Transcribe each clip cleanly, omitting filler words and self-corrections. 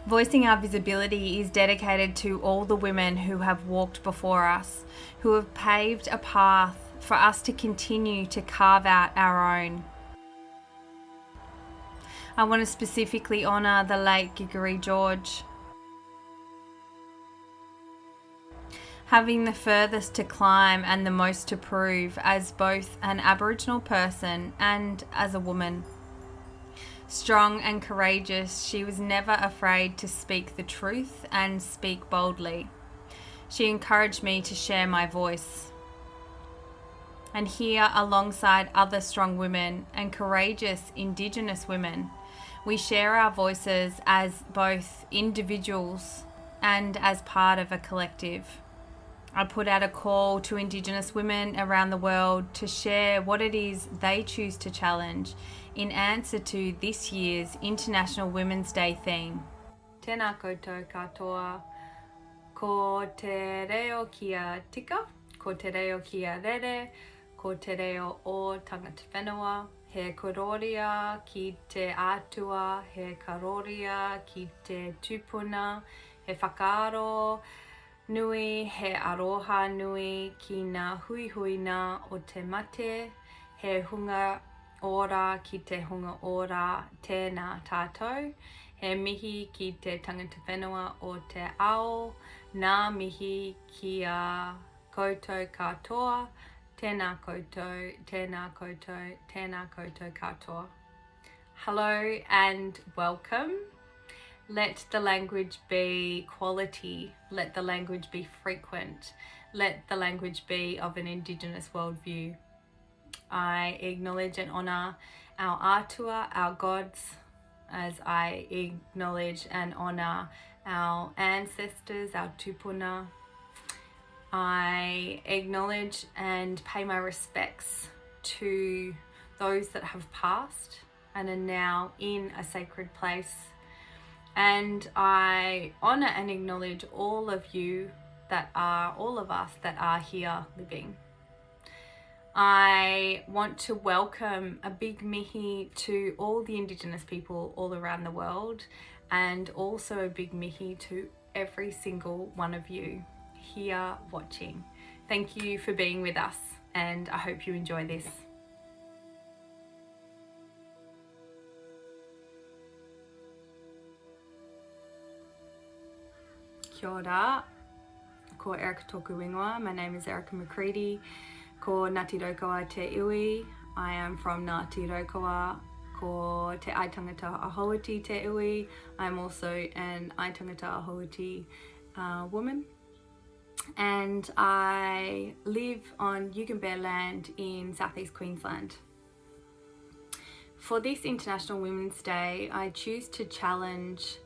Voicing our visibility is dedicated to all the women who have walked before us, who have paved a path for us to continue to carve out our own. I want to specifically honour the late Giggery George. Having the furthest to climb and the most to prove as both an Aboriginal person and as a woman. Strong and courageous, she was never afraid to speak the truth and speak boldly. She encouraged me to share my voice. And here, alongside other strong women and courageous Indigenous women, we share our voices as both individuals and as part of a collective. I put out a call to Indigenous women around the world to share what it is they choose to challenge in answer to this year's International Women's Day theme. Tēnā koutou katoa, ko te reo kia tika, ko te reo kia rere, ko te reo o tangata whenua, he kororia ki te atua, he karoria ki te tupuna, he whakaaro nui, he aroha nui ki ngā huihuina o te mate, he hunga ora ki te hunga ora tēnā tātou, he mihi ki te tangata whenua o te ao, ngā mihi ki a koutou katoa, tēnā koutou, tēnā koutou, tēnā koutou katoa. Hello and welcome. Let the language be quality, let the language be frequent, let the language be of an Indigenous worldview. I acknowledge and honour our atua, our gods, as I acknowledge and honour our ancestors, our tupuna. I acknowledge and pay my respects to those that have passed and are now in a sacred place. And I honour and acknowledge all of you that are, all of us that are here living. I want to welcome a big mihi to all the Indigenous people all around the world, and also a big mihi to every single one of you here watching. Thank you for being with us, and I hope you enjoy this. Kia ora, ko Erica tōku ingoa. My name is Erica McCready, ko Ngāti Raukawa te iwi. I am from Ngāti Raukawa, ko te aitangata ahauti te iwi. I'm also an aitangata ahauti woman. And I live on Yugambeh land in southeast Queensland. For this International Women's Day, I choose to challenge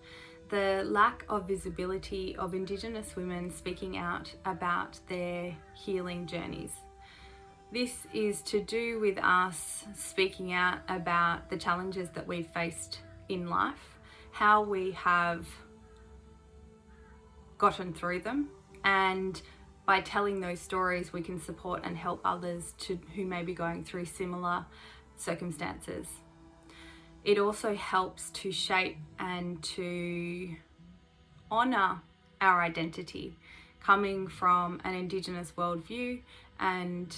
the lack of visibility of Indigenous women speaking out about their healing journeys. This is to do with us speaking out about the challenges that we've faced in life, how we have gotten through them, and by telling those stories we can support and help others who may be going through similar circumstances. It also helps to shape and to honour our identity, coming from an Indigenous worldview and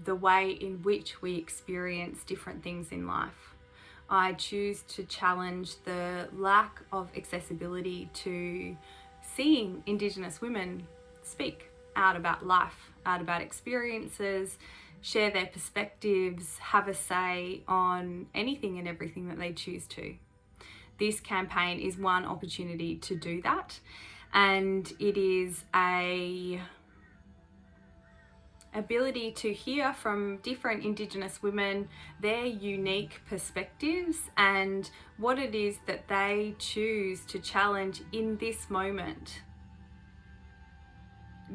the way in which we experience different things in life. I choose to challenge the lack of accessibility to seeing Indigenous women speak out about life, out about experiences, share their perspectives, have a say on anything and everything that they choose to. This campaign is one opportunity to do that, and it is a ability to hear from different Indigenous women their unique perspectives and what it is that they choose to challenge in this moment.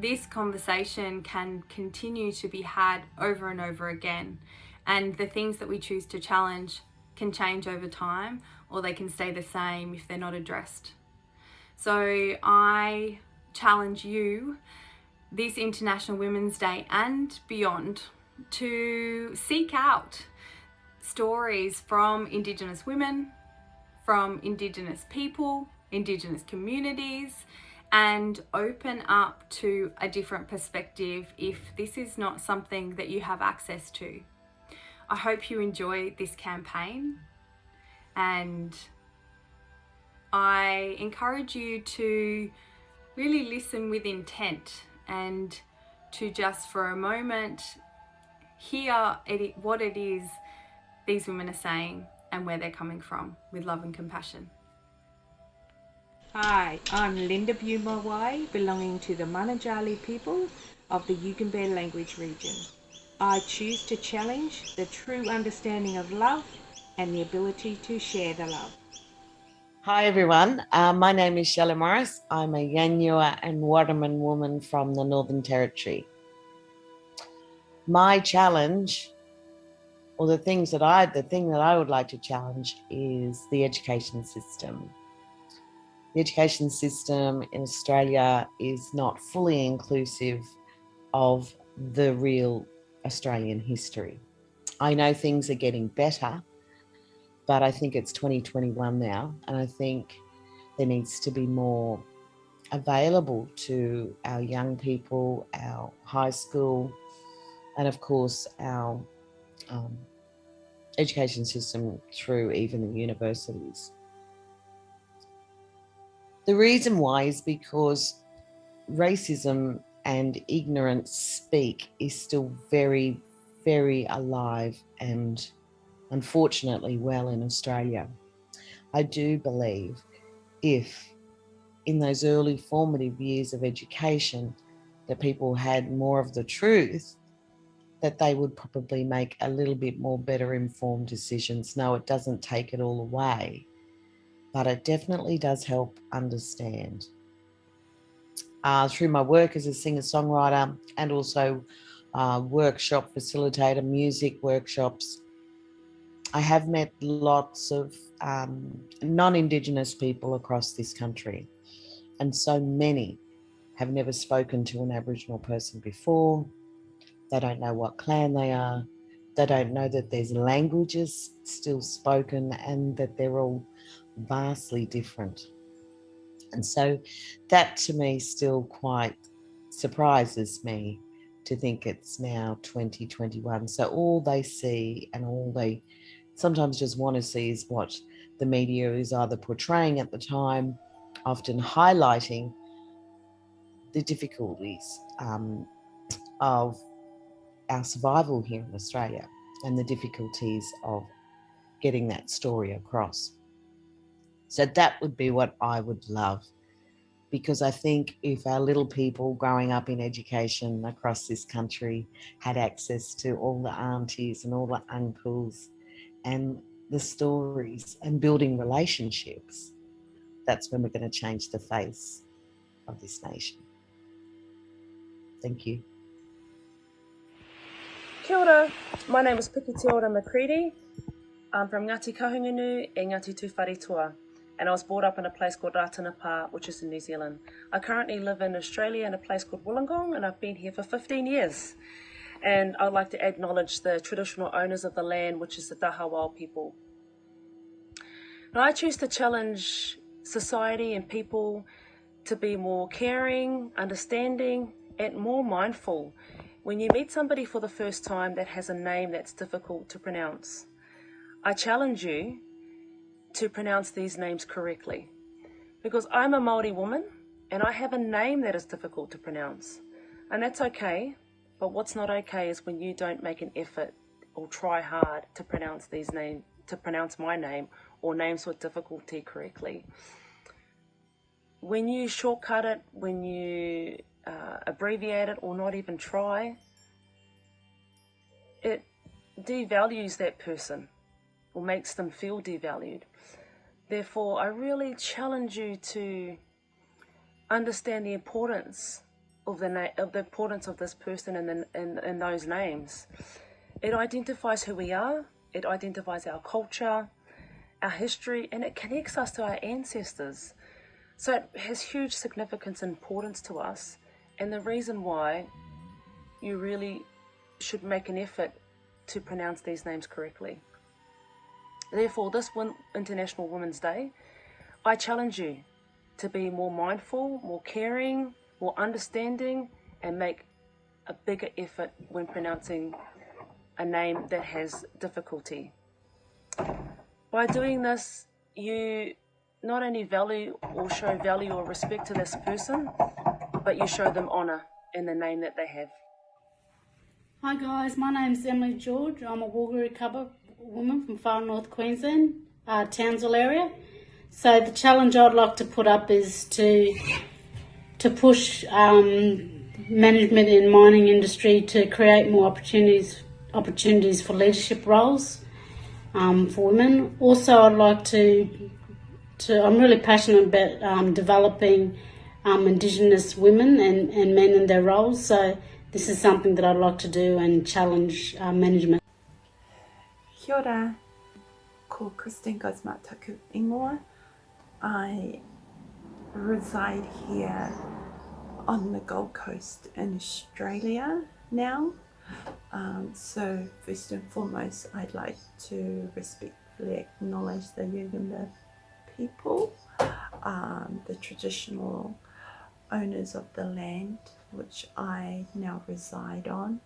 This conversation can continue to be had over and over again, and the things that we choose to challenge can change over time, or they can stay the same if they're not addressed. So I challenge you this International Women's Day and beyond to seek out stories from Indigenous women, from Indigenous people, Indigenous communities and open up to a different perspective if this is not something that you have access to. I hope you enjoy this campaign, and I encourage you to really listen with intent and to just for a moment hear what it is these women are saying and where they're coming from with love and compassion. Hi, I'm Linda Bumawai, belonging to the Manajali people of the Yugambeh language region. I choose to challenge the true understanding of love and the ability to share the love. Hi everyone, my name is Shelley Morris. I'm a Yanyua and Waterman woman from the Northern Territory. My challenge, or the thing that I would like to challenge is the education system. The education system in Australia is not fully inclusive of the real Australian history. I know things are getting better, but I think it's 2021 now, and I think there needs to be more available to our young people, our high school, and of course our education system through even the universities. The reason why is because racism and ignorance speak is still very, very alive and unfortunately well in Australia. I do believe if in those early formative years of education that people had more of the truth, that they would probably make a little bit more better informed decisions. No, it doesn't take it all away, but it definitely does help understand. Through my work as a singer-songwriter and also workshop facilitator, music workshops, I have met lots of non-Indigenous people across this country, and so many have never spoken to an Aboriginal person before. They don't know what clan they are. They don't know that there's languages still spoken and that they're all vastly different. And so that to me still quite surprises me to think it's now 2021. So all they see and all they sometimes just want to see is what the media is either portraying at the time, often highlighting the difficulties of our survival here in Australia and the difficulties of getting that story across. So that would be what I would love, because I think if our little people growing up in education across this country had access to all the aunties and all the uncles and the stories and building relationships, that's when we're going to change the face of this nation. Thank you. Kia ora, my name is Piki Te Ora Macready. I'm from Ngāti Kahungunu e Ngāti Tuwharetoa, and I was brought up in a place called Ratanapa, which is in New Zealand. I currently live in Australia in a place called Wollongong, and I've been here for 15 years. And I'd like to acknowledge the traditional owners of the land, which is the Dahawau people. Now, I choose to challenge society and people to be more caring, understanding, and more mindful when you meet somebody for the first time that has a name that's difficult to pronounce. I challenge you to pronounce these names correctly, because I'm a Maori woman and I have a name that is difficult to pronounce, and that's okay. But what's not okay is when you don't make an effort or try hard to pronounce these names, to pronounce my name or names with difficulty correctly. When you shortcut it, when you abbreviate it or not even try, it devalues that person or makes them feel devalued. Therefore, I really challenge you to understand the importance of the importance of this person and those names. It identifies who we are. It identifies our culture, our history, and it connects us to our ancestors. So it has huge significance and importance to us, and the reason why you really should make an effort to pronounce these names correctly. Therefore, this International Women's Day, I challenge you to be more mindful, more caring, more understanding, and make a bigger effort when pronouncing a name that has difficulty. By doing this, you not only value or show value or respect to this person, but you show them honour in the name that they have. Hi guys, my name's Emily George. I'm a Walguru Cubber woman from far north Queensland, Townsville area. So the challenge I'd like to put up is to push management in mining industry to create more opportunities for leadership roles for women. Also, I'd like to I'm really passionate about developing Indigenous women and men in their roles. So this is something that I'd like to do and challenge management. Kia ora, ko Christine Gosmataku Ingoa. I reside here on the Gold Coast in Australia now. So first and foremost, I'd like to respectfully acknowledge the Yugambeh people, the traditional owners of the land which I now reside on,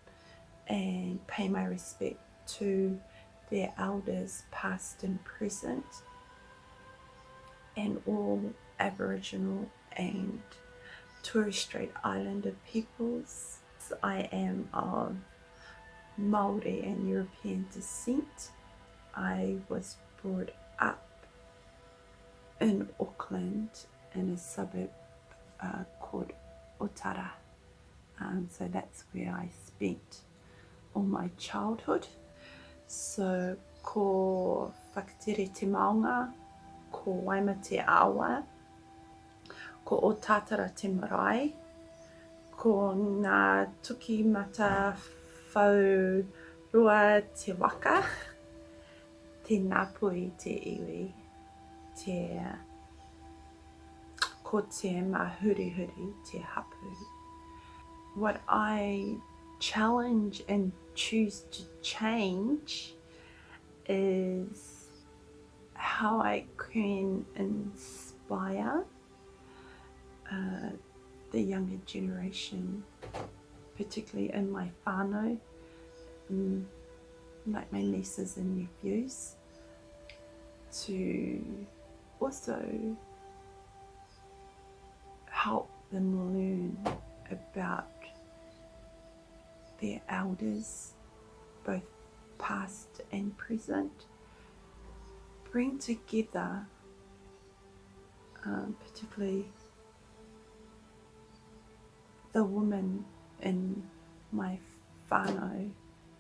and pay my respect to their elders past and present, and all Aboriginal and Torres Strait Islander peoples. I am of Maori and European descent. I was brought up in Auckland in a suburb called Otara. So that's where I spent all my childhood. So ko whakatere te maunga, ko waima te awa, ko o tātara te marae, ko ngā tuki mata whau rua te waka, te ngāpui te iwi, ko te mahurihuri te hapu. What I challenge and choose to change is how I can inspire the younger generation, particularly in my whānau, like my nieces and nephews, to also help them learn about their elders, both past and present. Bring together, particularly the women in my whānau,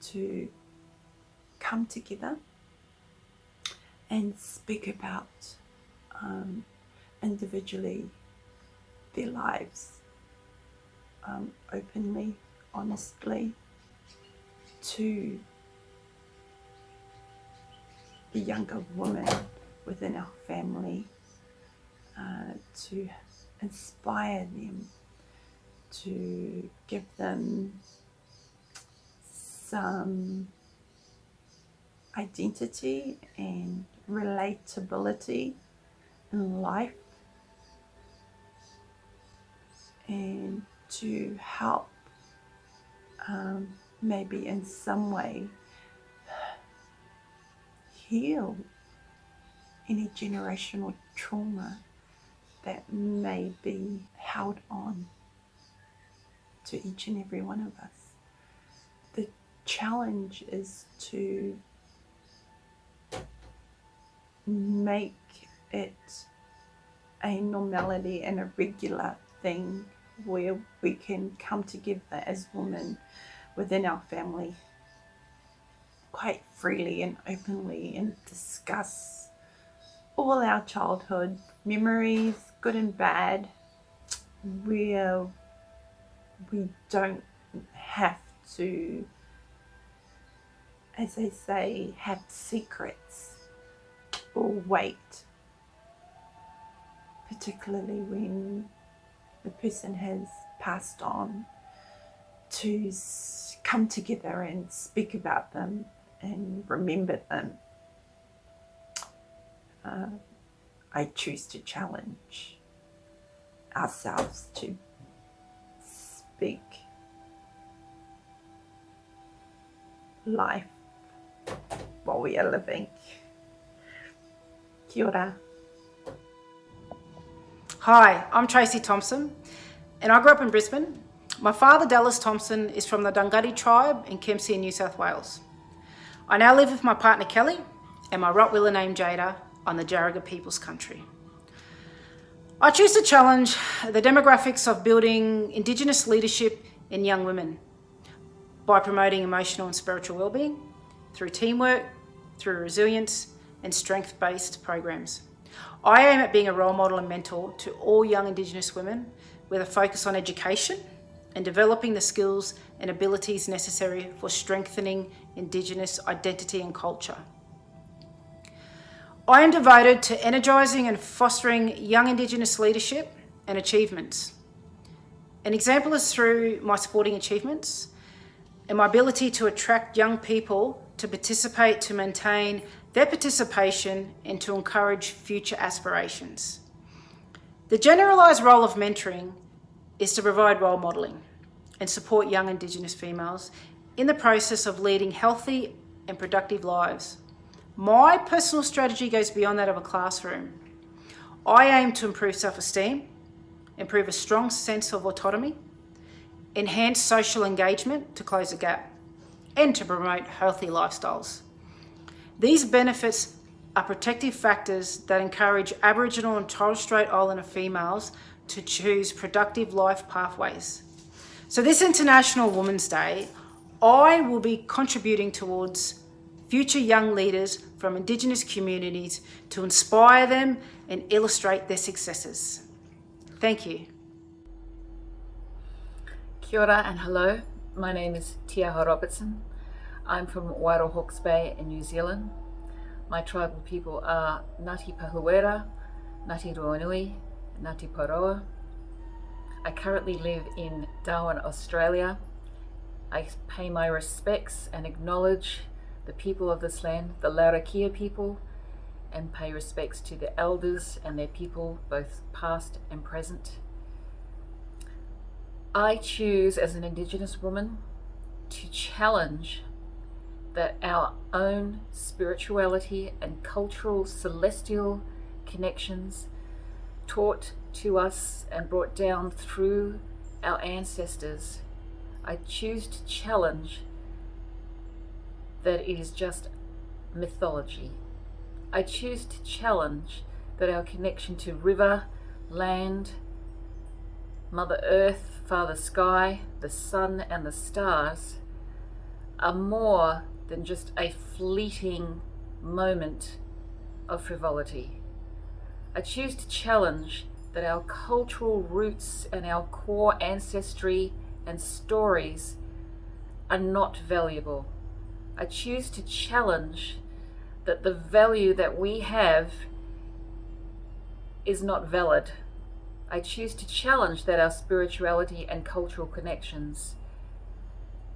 to come together and speak about individually their lives, openly, honestly, to the younger women within our family, to inspire them, to give them some identity and relatability in life, and to help maybe in some way heal any generational trauma that may be held on to each and every one of us. The challenge is to make it a normality and a regular thing where we can come together as women within our family quite freely and openly and discuss all our childhood memories, good and bad, where we don't have to, as they say, have secrets or wait, particularly when the person has passed on, to come together and speak about them and remember them. I choose to challenge ourselves to speak life while we are living. Kia ora. Hi, I'm Tracy Thompson, and I grew up in Brisbane. My father, Dallas Thompson, is from the Dunghutti tribe in Kempsey in New South Wales. I now live with my partner Kelly and my Rottweiler named Jada on the Jarraga People's Country. I choose to challenge the demographics of building Indigenous leadership in young women by promoting emotional and spiritual wellbeing through teamwork, through resilience and strength-based programs. I aim at being a role model and mentor to all young Indigenous women with a focus on education and developing the skills and abilities necessary for strengthening Indigenous identity and culture. I am devoted to energising and fostering young Indigenous leadership and achievements. An example is through my sporting achievements and my ability to attract young people to participate, to maintain their participation and to encourage future aspirations. The generalised role of mentoring is to provide role modelling and support young Indigenous females in the process of leading healthy and productive lives. My personal strategy goes beyond that of a classroom. I aim to improve self-esteem, improve a strong sense of autonomy, enhance social engagement to close the gap, and to promote healthy lifestyles. These benefits are protective factors that encourage Aboriginal and Torres Strait Islander females to choose productive life pathways. So this International Women's Day, I will be contributing towards future young leaders from Indigenous communities to inspire them and illustrate their successes. Thank you. Kia ora and hello, my name is Tiaha Robertson. I'm from Wairoa Hawke's Bay in New Zealand. My tribal people are Ngāti Pahuera, Ngāti Ruanui, Ngāti Paroa. I currently live in Darwin, Australia. I pay my respects and acknowledge the people of this land, the Larrakia people, and pay respects to the elders and their people, both past and present. I choose as an Indigenous woman to challenge that our own spirituality and cultural celestial connections taught to us and brought down through our ancestors. I choose to challenge that it is just mythology. I choose to challenge that our connection to river, land, Mother Earth, Father Sky, the sun and the stars are more than just a fleeting moment of frivolity. I choose to challenge that our cultural roots and our core ancestry and stories are not valuable. I choose to challenge that the value that we have is not valid. I choose to challenge that our spirituality and cultural connections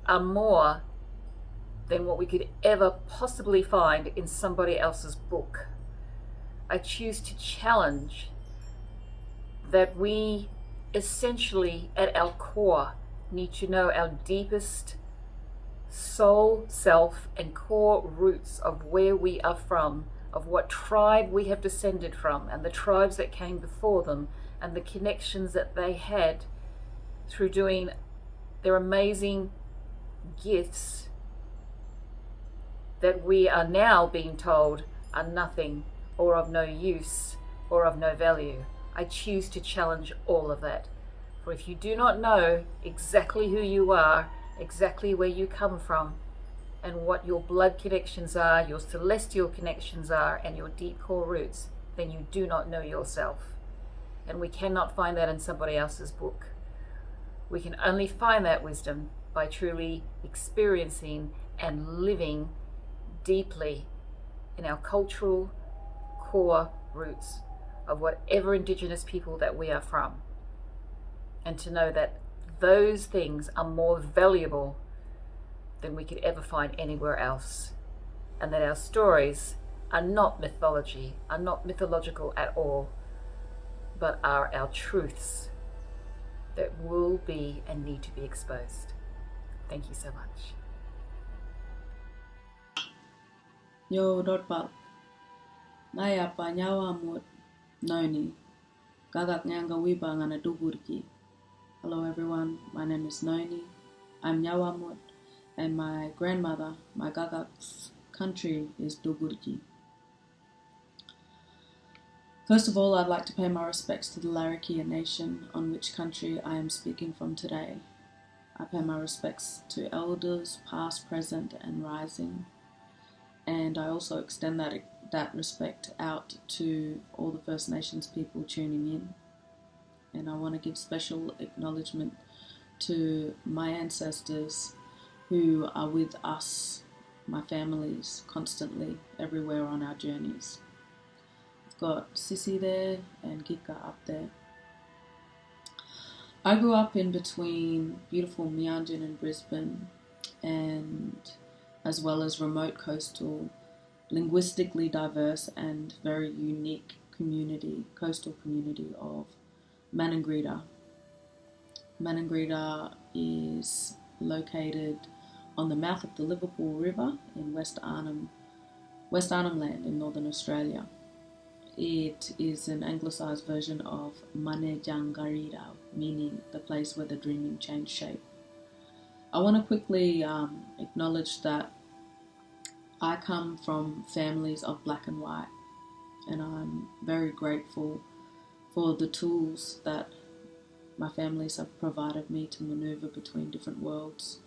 are more than what we could ever possibly find in somebody else's book. I choose to challenge that we essentially at our core need to know our deepest soul, self and core roots of where we are from, of what tribe we have descended from and the tribes that came before them and the connections that they had through doing their amazing gifts that we are now being told are nothing or of no use or of no value. I choose to challenge all of that. For if you do not know exactly who you are, exactly where you come from, and what your blood connections are, your celestial connections are, and your deep core roots, then you do not know yourself. And we cannot find that in somebody else's book. We can only find that wisdom by truly experiencing and living deeply in our cultural core roots of whatever Indigenous people that we are from. And to know that those things are more valuable than we could ever find anywhere else. And that our stories are not mythology, are not mythological at all. but are our truths that will be and need to be exposed. Thank you so much. Yo, Dotbal. Naya pa nyawa mut noni. Gagak nyanga wiba ngana dugurki. Hello everyone, my name is Noni. I'm Nyawamut, and my grandmother, my Gagak's country is Dugurki. First of all, I'd like to pay my respects to the Larrakia Nation, on which country I am speaking from today. I pay my respects to elders, past, present, and rising, and I also extend that respect out to all the First Nations people tuning in. And I want to give special acknowledgement to my ancestors who are with us, my families, constantly, everywhere on our journeys. I've got Sissy there and Gika up there. I grew up in between beautiful Meanjin and Brisbane, and as well as remote coastal, linguistically diverse and very unique coastal community of Maningrida. Maningrida is located on the mouth of the Liverpool River in West Arnhem Land in Northern Australia. It is an anglicised version of Manejangarida, meaning the place where the dreaming changed shape. I want to quickly acknowledge that I come from families of black and white, and I'm very grateful for the tools that my families have provided me to maneuver between different worlds,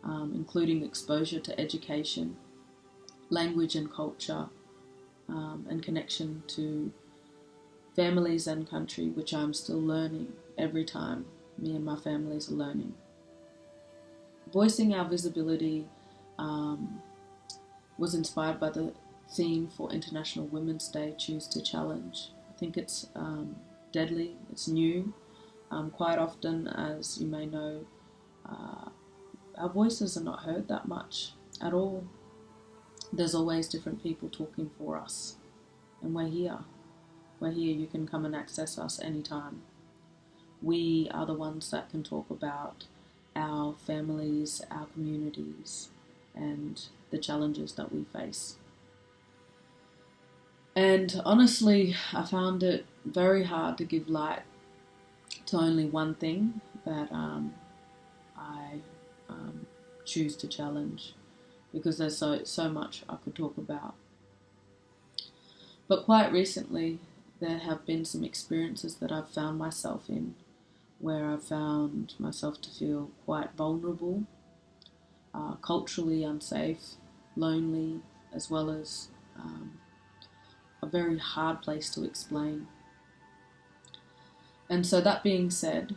including exposure to education, language and culture, and connection to families and country, which I'm still learning every time me and my families are learning. Voicing our visibility was inspired by the theme for International Women's Day, Choose to Challenge. I think it's deadly, it's new. Quite often, as you may know, our voices are not heard that much at all. There's always different people talking for us, and we're here. We're here, you can come and access us anytime. We are the ones that can talk about our families, our communities, and the challenges that we face. And honestly, I found it very hard to give light to only one thing that I choose to challenge, because there's so much I could talk about. But quite recently, there have been some experiences that I've found myself in, where I've found myself to feel quite vulnerable, culturally unsafe, lonely, as well as a very hard place to explain. And so that being said,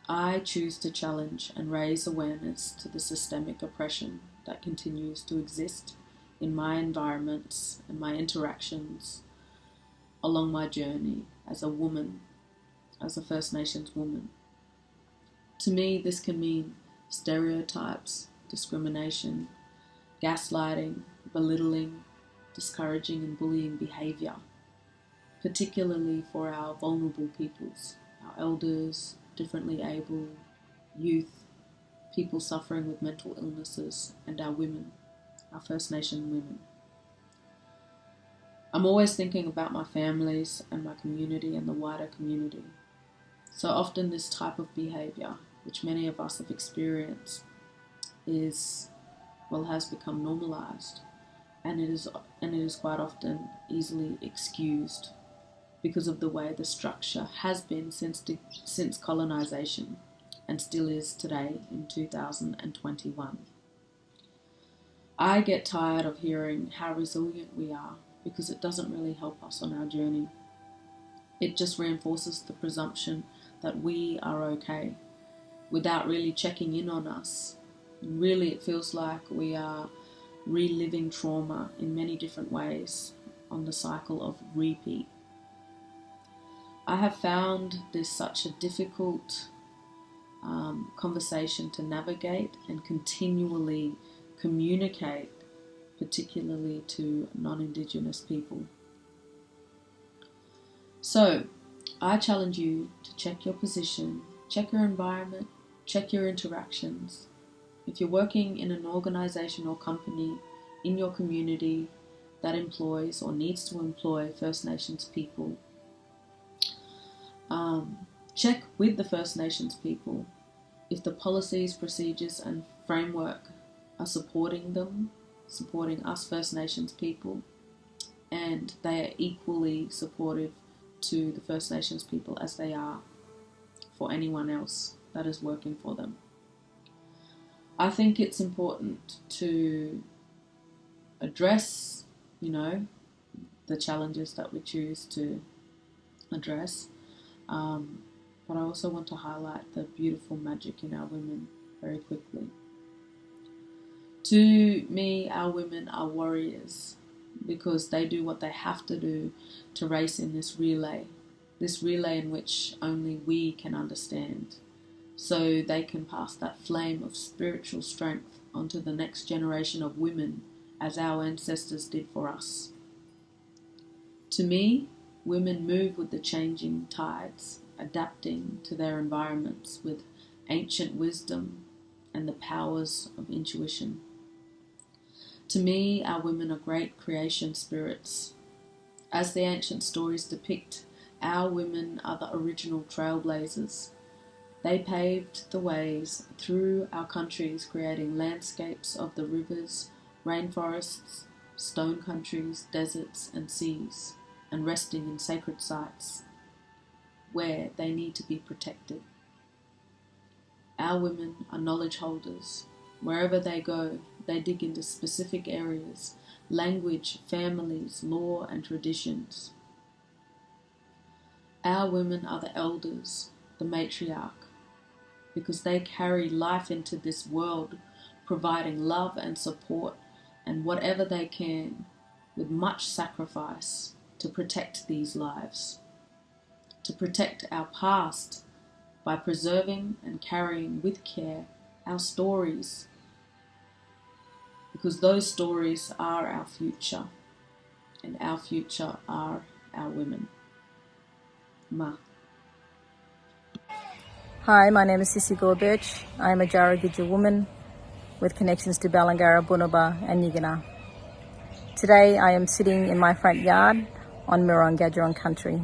I choose to challenge and raise awareness to the systemic oppression that continues to exist in my environments and my interactions along my journey as a woman, as a First Nations woman. To me, this can mean stereotypes, discrimination, gaslighting, belittling, discouraging and bullying behaviour, particularly for our vulnerable peoples, our elders, differently able, youth, people suffering with mental illnesses, and our women, our First Nation women. I'm always thinking about my families and my community and the wider community. So often this type of behaviour, which many of us have experienced, has become normalised, and it is quite often easily excused because of the way the structure has been since colonisation, and still is today in 2021. I get tired of hearing how resilient we are, because it doesn't really help us on our journey. It just reinforces the presumption that we are okay, without really checking in on us. Really, it feels like we are reliving trauma in many different ways on the cycle of repeat. I have found this such a difficult conversation to navigate and continually communicate, particularly to non-Indigenous people. So, I challenge you to check your position, check your environment, check your interactions. If you're working in an organisation or company in your community that employs or needs to employ First Nations people, check with the First Nations people if the policies, procedures and framework are supporting them, supporting us First Nations people, and they are equally supportive to the First Nations people as they are for anyone else that is working for them. I think it's important to address, the challenges that we choose to address, but I also want to highlight the beautiful magic in our women very quickly. To me, our women are warriors because they do what they have to do to race in this relay in which only we can understand, so they can pass that flame of spiritual strength onto the next generation of women as our ancestors did for us. To me, women move with the changing tides, adapting to their environments with ancient wisdom and the powers of intuition. To me, our women are great creation spirits. As the ancient stories depict, our women are the original trailblazers. They paved the ways through our countries, creating landscapes of the rivers, rainforests, stone countries, deserts and seas, and resting in sacred sites where they need to be protected. Our women are knowledge holders. Wherever they go, they dig into specific areas, language, families, law and traditions. Our women are the elders, the matriarch, because they carry life into this world, providing love and support and whatever they can with much sacrifice to protect these lives, to protect our past by preserving and carrying with care our stories, because those stories are our future, and our future are our women. Ma. Hi, my name is Sissy Gorbirch. I am a Jarragidja woman with connections to Balangara, Bunaba and Yigana. Today I am sitting in my front yard on Mirong Gadgeron country.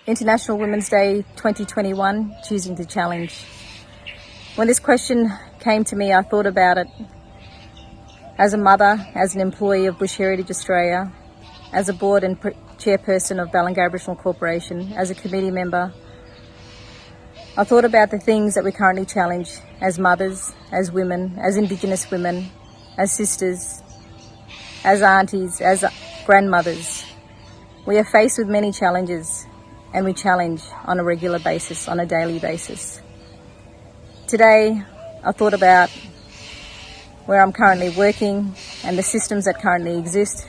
International Women's Day 2021, choosing to challenge. When this question came to me, I thought about it as a mother, as an employee of Bush Heritage Australia, as a board and chairperson of Balangara Aboriginal Corporation, as a committee member. I thought about the things that we currently challenge as mothers, as women, as Indigenous women, as sisters, as aunties, as grandmothers. We are faced with many challenges, and we challenge on a regular basis, on a daily basis. Today, I thought about where I'm currently working and the systems that currently exist.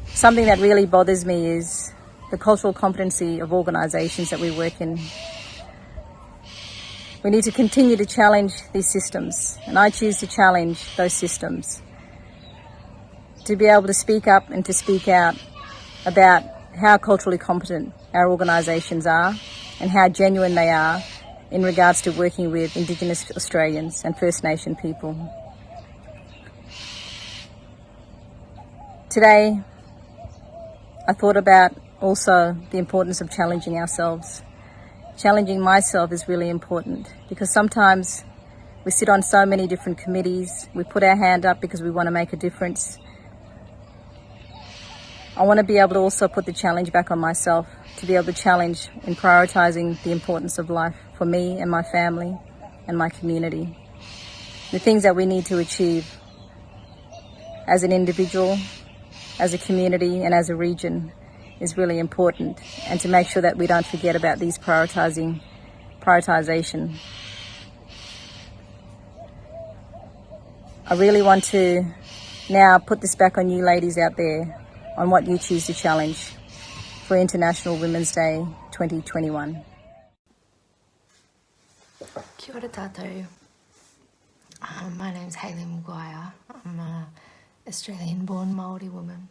Something that really bothers me is the cultural competency of organisations that we work in. We need to continue to challenge these systems, and I choose to challenge those systems. To be able to speak up and to speak out about how culturally competent our organisations are and how genuine they are in regards to working with Indigenous Australians and First Nation people. Today, I thought about also the importance of challenging ourselves. Challenging myself is really important because sometimes we sit on so many different committees, we put our hand up because we want to make a difference. I want to be able to also put the challenge back on myself, to be able to challenge in prioritising the importance of life for me and my family and my community. The things that we need to achieve as an individual, as a community and as a region is really important, and to make sure that we don't forget about these prioritisation. I really want to now put this back on you ladies out there on what you choose to challenge for International Women's Day 2021. Kia ora tātou. My name's Hayley Maguire. I'm an Australian-born Maori woman.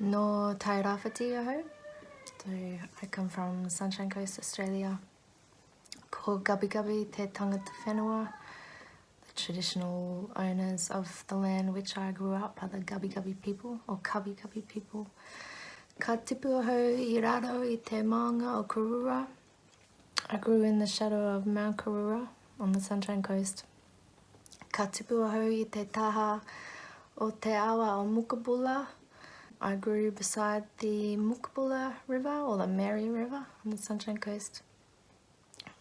No tai rāwhiti aho. I come from Sunshine Coast, Australia. Ko Gabi Gabi te tangata whenua. The traditional owners of the land which I grew up are the Gabi Gabi people, or Kabi Kabi people. Ka tipu ahau I raro I te maunga o Kurura. I grew in the shadow of Mount Kurura on the Sunshine Coast. Ka tipu ahau I te taha o te awa o Mukabula. I grew beside the Mukabula River, or the Mary River, on the Sunshine Coast.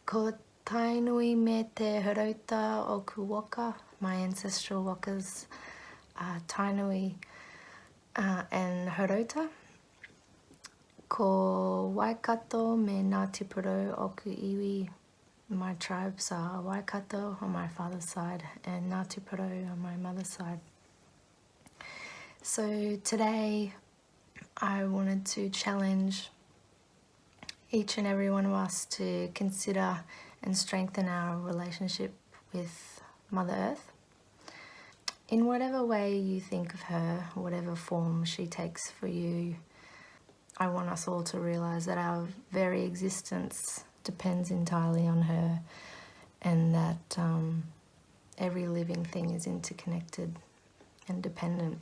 Ko tainui me te harauta o ku waka. My ancestral wakas are tainui and harauta. Ko Waikato me Ngāti Puro o ku iwi. My tribes are Waikato on my father's side and Ngāti Puro on my mother's side. So today I wanted to challenge each and every one of us to consider and strengthen our relationship with Mother Earth. In whatever way you think of her, whatever form she takes for you, I want us all to realise that our very existence depends entirely on her, and that every living thing is interconnected and dependent.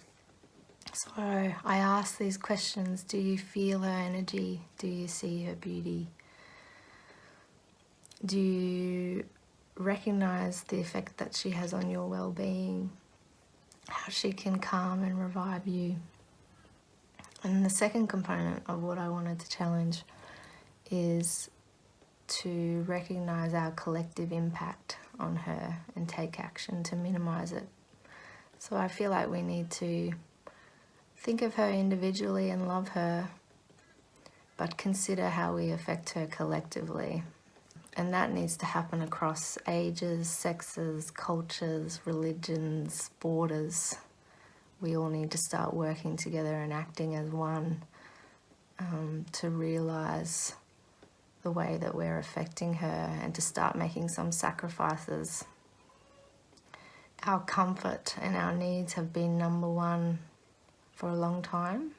So I ask these questions. Do you feel her energy? Do you see her beauty? Do you recognise the effect that she has on your well-being? How she can calm and revive you? And the second component of what I wanted to challenge is to recognise our collective impact on her and take action to minimise it. So I feel like we need to think of her individually and love her, but consider how we affect her collectively. And that needs to happen across ages, sexes, cultures, religions, borders. We all need to start working together and acting as one to realise the way that we're affecting her and to start making some sacrifices. Our comfort and our needs have been number one for a long time.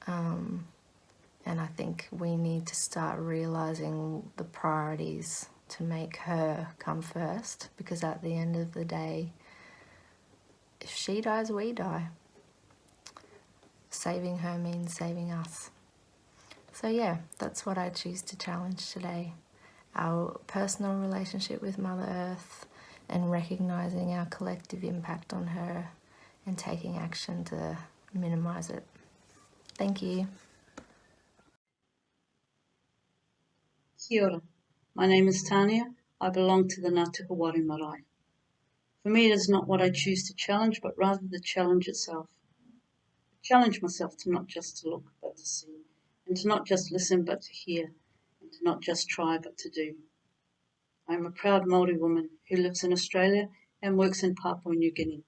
And I think we need to start realising the priorities to make her come first, because at the end of the day, if she dies, we die. Saving her means saving us. So yeah, that's what I choose to challenge today. Our personal relationship with Mother Earth and recognising our collective impact on her and taking action to minimise it. Thank you. Kia ora. My name is Tania. I belong to the Ngāti Wari Marae. For me, it is not what I choose to challenge, but rather the challenge itself. I challenge myself to not just to look, but to see, and to not just listen, but to hear, and to not just try, but to do. I am a proud Māori woman who lives in Australia and works in Papua New Guinea.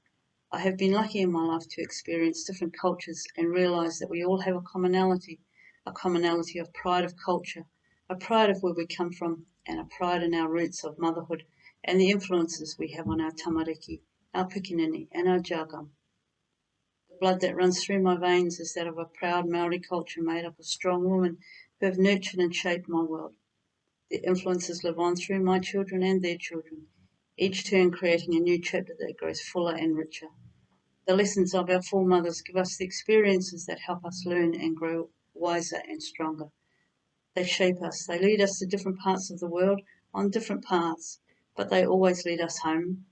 I have been lucky in my life to experience different cultures and realise that we all have a commonality of pride of culture, a pride of where we come from, and a pride in our roots of motherhood and the influences we have on our tamariki, our pikinini, and our jargon. The blood that runs through my veins is that of a proud Maori culture made up of strong women who have nurtured and shaped my world. Their influences live on through my children and their children, each turn creating a new chapter that grows fuller and richer. The lessons of our foremothers give us the experiences that help us learn and grow wiser and stronger. They shape us. They lead us to different parts of the world on different paths, but they always lead us home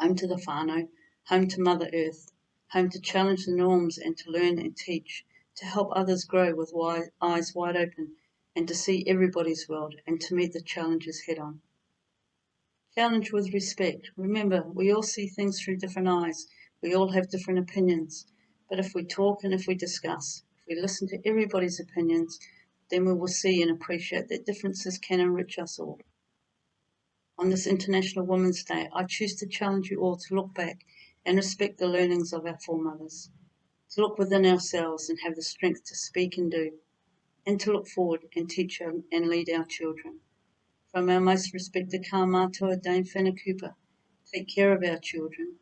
to the whānau, home to Mother Earth, home to challenge the norms and to learn and teach, to help others grow with eyes wide open and to see everybody's world and to meet the challenges head on. Challenge with respect. Remember, we all see things through different eyes. We all have different opinions. But if we talk and if we discuss, if we listen to everybody's opinions, then we will see and appreciate that differences can enrich us all. On this International Women's Day, I choose to challenge you all to look back and respect the learnings of our foremothers, to look within ourselves and have the strength to speak and do, and to look forward and teach and lead our children. From our most respected Kāmātua, Dame Whina Cooper, take care of our children,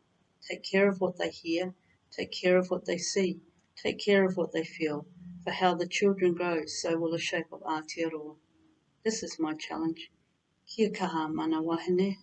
take care of what they hear, take care of what they see, take care of what they feel, For how the children grow, so will the shape of Aotearoa. This is my challenge. Kia kaha mana wahine.